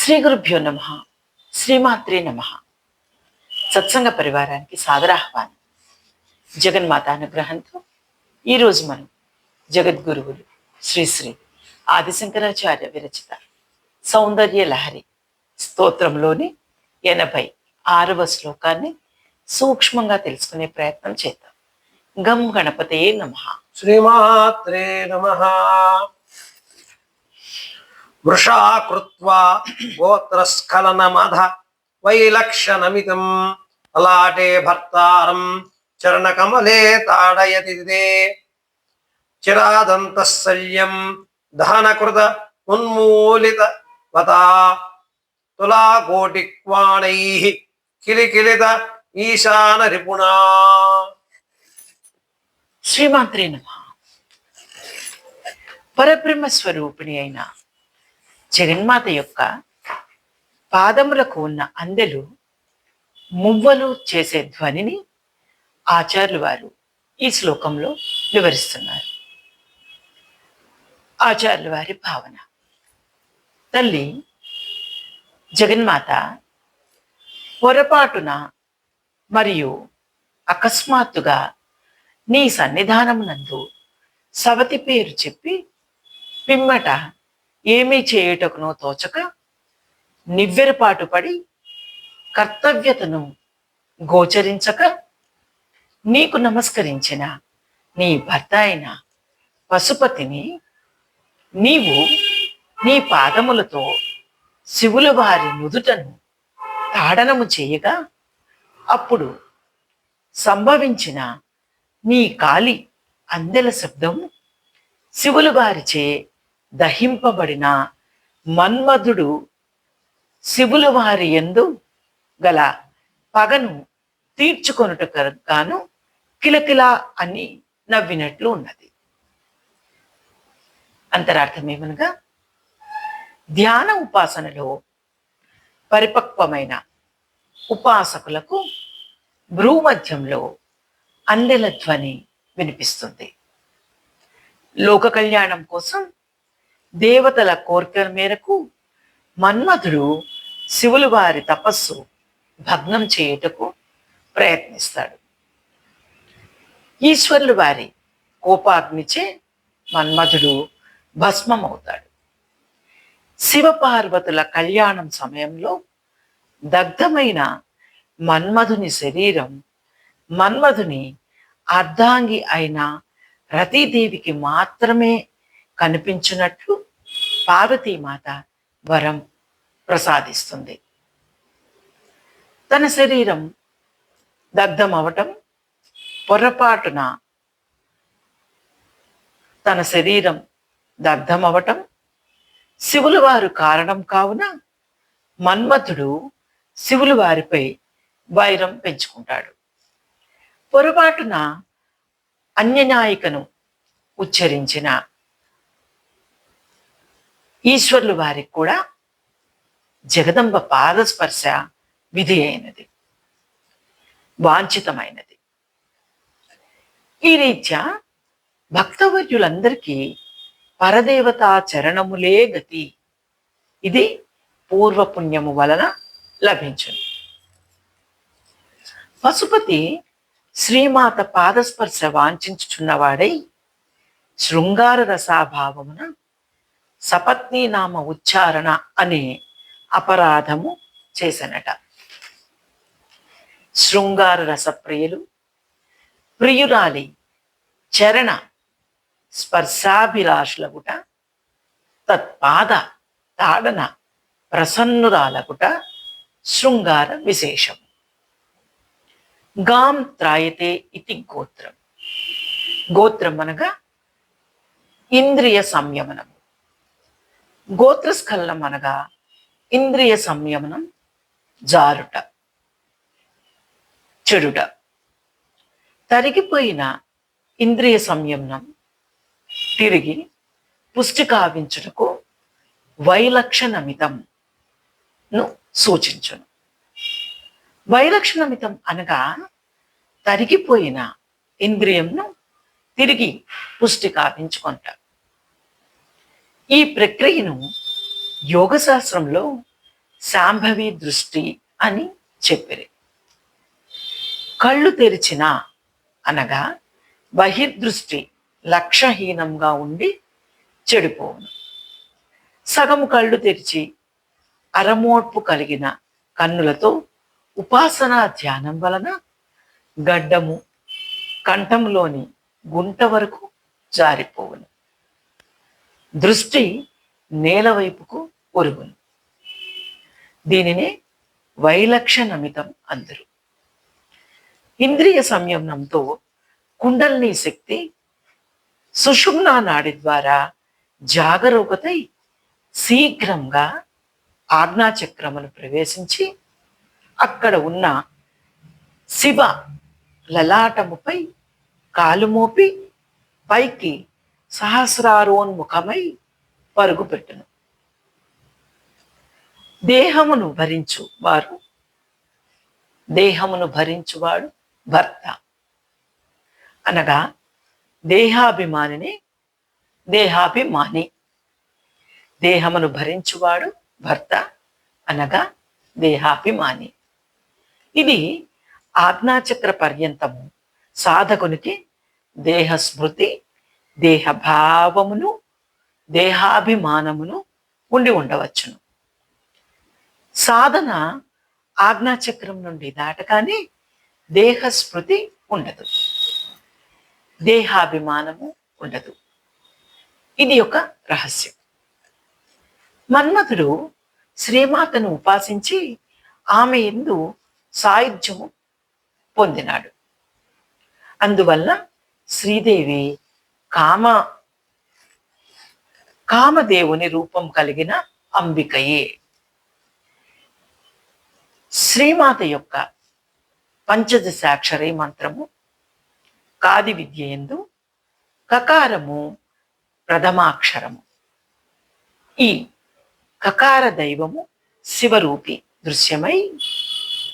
శ్రీ గురుభ్యో నమ. శ్రీమాత్రే నమ. సత్సంగ పరివారానికి సాదరాహ్వానం. జగన్మాత అనుగ్రహంతో ఈరోజు మనం జగద్గురువులు శ్రీ శ్రీ ఆదిశంకరాచార్య విరచిత సౌందర్య లహరి స్తోత్రంలోని 86వ శ్లోకాన్ని సూక్ష్మంగా తెలుసుకునే ప్రయత్నం చేద్దాం. గం గణపతయే నమః. శ్రీమాత్రే నమః. వృషా కృత్వా గోత్రస్ఖలనమధ వైలక్షణమితం లలాటే భర్తారం చరణకమలే తాడయతి తే చిరాదంతశల్యం దహనకృత ఉన్మూలిత వతా తులాకోటిక్వాణైః కిలికిలిత ఈశాన రిపుణా. శ్రీమాత్రే నమః. పరబ్రహ్మ స్వరూపిణి అయిన జగన్మాత యొక్క పాదములకు ఉన్న అందెలు మువ్వలు చేసే ధ్వనిని ఆచార్యులు వారు ఈ శ్లోకంలో వివరిస్తున్నారు. ఆచార్యుల వారి భావన: తల్లి జగన్మాత పొరపాటున మరియు అకస్మాత్తుగా నీ సన్నిధానమునందు సవతి పేరు చెప్పి పిమ్మట ఏమీ చేయుటకునో తోచక నివ్వెరపాటు పడి కర్తవ్యతను గోచరించక నీకు నమస్కరించిన నీ భర్త అయిన పశుపతిని నీవు నీ పాదములతో శివుల వారి నుదుటను తాడనము చేయగా అప్పుడు సంభవించిన నీ కాలి అందెల శబ్దము శివుల వారిచే దహింపబడిన మన్మధుడు శివుల వారి యందు గల పగను తీర్చుకొనుటకు గాను కిలకిలా అని నవ్వినట్లు ఉన్నది. అంతరార్థమేమనగా, ధ్యాన ఉపాసనలో పరిపక్వమైన ఉపాసకులకు భ్రూమధ్యంలో అందెల ధ్వని వినిపిస్తుంది. లోక కళ్యాణం కోసం దేవతల కోరిక మేరకు మన్మధుడు శివుల వారి తపస్సు భగ్నం చేయుటకు ప్రయత్నిస్తాడు. ఈశ్వరుల వారి కోపాగ్నిచే మన్మధుడు భస్మమవుతాడు. శివపార్వతుల కళ్యాణం సమయంలో దగ్ధమైన మన్మధుని శరీరం మన్మధుని అర్ధాంగి అయిన రతీదేవికి మాత్రమే కనిపించినట్లు పార్వతీమాత వరం ప్రసాదిస్తుంది. తన శరీరం దగ్ధమవటం పొరపాటున తన శరీరం దగ్ధమవటం శివుల వారు కారణం కావున మన్మథుడు శివుల వారిపై వైరం పెంచుకుంటాడు. పొరపాటున అన్యనాయికను ఉచ్చరించిన ఈశ్వరుల వారికి కూడా జగదంబ పాదస్పర్శ విధి అయినది, వాంఛితమైనది. ఈ రీత్యా భక్తవర్యులందరికీ పరదేవతా చరణములే గతి. ఇది పూర్వపుణ్యము వలన లభించును. పశుపతి శ్రీమాత పాదస్పర్శ వాంఛించుచున్నవాడై శృంగార రసాభావమున సపత్ని నామ ఉచ్చారణ అనే అపరాధము చేసనట. శృంగార రసప్రియులు ప్రియురాలి చరణ స్పర్శాభిలాషులగుట తత్పాద తాడన ప్రసన్నురాలగుట శృంగార విశేషం. గాం త్రాయతే ఇతి గోత్రం. గోత్రం అనగా ఇంద్రియ సంయమనము. గోత్రస్ఖలనం అనగా ఇంద్రియ సంయమనం, జారుట, చెడుట. తరిగిపోయిన ఇంద్రియ సంయమనం తిరిగి పుష్టి కావించుటకు వైలక్షణమితంను సూచించును. వైలక్షణమితం అనగా తరిగిపోయిన ఇంద్రియంను తిరిగి పుష్టి కావించుకుంటారు. ఈ ప్రక్రియను యోగశాస్త్రంలో శాంభవి దృష్టి అని చెప్పిరి. కళ్ళు తెరిచిన అనగా బహిర్దృష్టి లక్ష్యహీనంగా ఉండి చెడిపోవును. సగము కళ్ళు తెరిచి అరమోడ్పు కలిగిన కన్నులతో ఉపాసనా ధ్యానం వలన గడ్డము కంఠంలోని గుంట వరకు జారిపోవును. దృష్టి నేల వైపుకు ఒరుగును. దీనినే వైలక్షణమితం అందరు. ఇంద్రియ సంయమనంతో కుండలిని శక్తి సుషుమ్నా నాడి ద్వారా జాగరూకతై శీఘ్రంగా ఆజ్ఞాచక్రమును ప్రవేశించి అక్కడ ఉన్న శివ లలాటముపై కాలు మోపి పైకి సహస్రారోన్ముఖమై పరుగుపెట్టును. దేహమును భరించువాడు భర్త అనగా దేహాభిమానిని దేహాభిమాని. దేహమును భరించువాడు భర్త అనగా దేహాభిమాని. ఇది ఆజ్ఞాచక్ర పర్యంతము సాధకునికి దేహ స్మృతి, దేహభావమును, దేహాభిమానమును ఉండి ఉండవచ్చును. సాధన ఆజ్ఞాచక్రం నుండి దాటగానే దేహ స్మృతి ఉండదు, దేహాభిమానము ఉండదు. ఇది ఒక రహస్యం. మన్మథుడు శ్రీమాతను ఉపాసించి ఆమె యందు సాయుధ్యము పొందినాడు. అందువల్ల శ్రీదేవి కామదేవుని రూపం కలిగిన అంబికయే. శ్రీమాత యొక్క పంచదశాక్షరి మంత్రము కాది విద్య యందు కకారము ప్రథమాక్షరము. ఈ కకార దైవము శివరూపి దృశ్యమై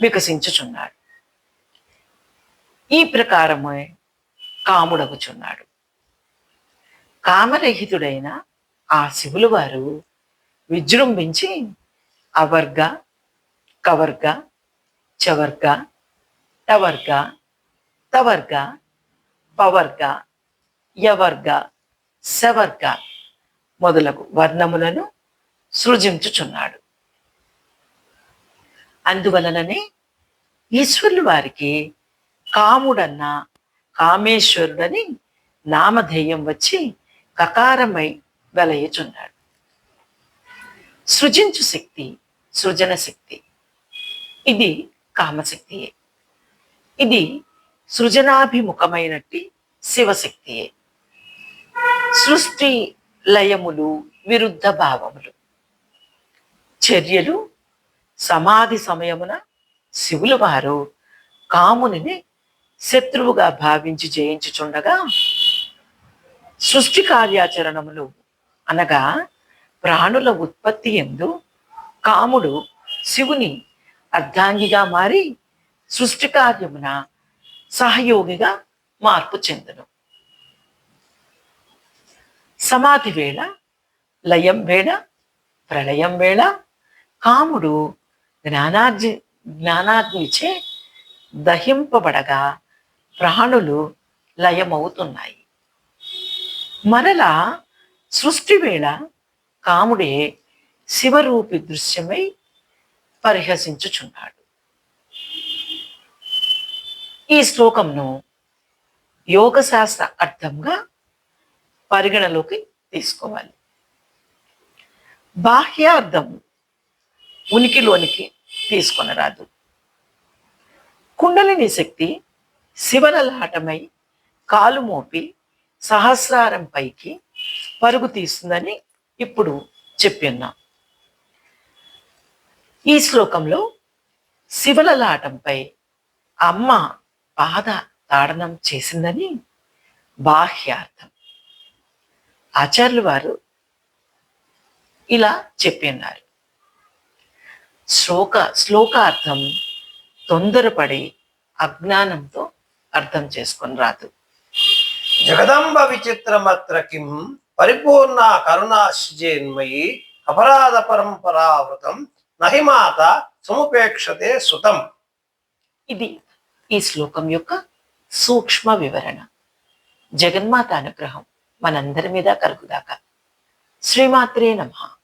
వికసించుచున్నాడు. ఈ ప్రకారమే కాముడగుచున్నాడు. కామరహితుడైన ఆ శివులు వారు విజృంభించి అవర్గ, కవర్గ, చవర్గ, టవర్గ, తవర్గ, పవర్గ, యవర్గ, సవర్గ మొదలగు వర్ణములను సృజించుచున్నాడు. అందువలననే ఈశ్వరులు వారికి కాముడన్న కామేశ్వరుడని నామధేయం వచ్చి కకారమై వెలయుచున్నాడు. సృజించు శక్తి సృజన శక్తి, ఇది కామశక్తియే. ఇది సృజనాభిముఖమైనట్టి శివశక్తియే. సృష్టి లయములు విరుద్ధ భావములు. చర్యలు సమాధి సమయమున శివులు వారు కామునిని శత్రువుగా భావించి జయించుచుండగా, సృష్టి కార్యాచరణములు అనగా ప్రాణుల ఉత్పత్తి యందు కాముడు శివుని అర్ధాంగిగా మారి సృష్టి కార్యమున సహయోగిగా మార్పు చెందును. సమాధి వేళ, లయం వేళ, ప్రళయం వేళ కాముడు జ్ఞానాగ్నిచే దహింపబడగా ప్రాణులు లయమవుతున్నాయి. మరలా సృష్టి వేళ కాముడే శివరూపి దృశ్యమై పరిహసించుచున్నాడు. ఈ శ్లోకంను యోగశాస్త్ర అర్థంగా పరిగణలోకి తీసుకోవాలి. బాహ్యార్థం ఉనికిలోనికి తీసుకొనరాదు. కుండలిని శక్తి శివలలాటమై కాలు మోపి సహస్రారం పైకి పరుగు తీస్తుందని ఇప్పుడు చెప్పిన్నాం. ఈ శ్లోకంలో శివలలాటంపై అమ్మ పాద తాడనం చేసిందని బాహ్యార్థం. ఆచార్యులు వారు ఇలా చెప్పిన్నారు. శ్లోకార్థం తొందరపడి అజ్ఞానంతో అర్థం చేసుకొని రాదు. జగదంబ విచిత్రమత్ర కిం పరిపూర్ణ కరుణాశ్చేన్మయి అపరాధ పరంపరావృతం నహి మాత సముపేక్షతే సుతం. ఇది ఈ శ్లోకం యొక్క సూక్ష్మ వివరణ. జగన్మాత అనుగ్రహం మనందరి మీద కలుగుదాకా. శ్రీమాత్రే నమః.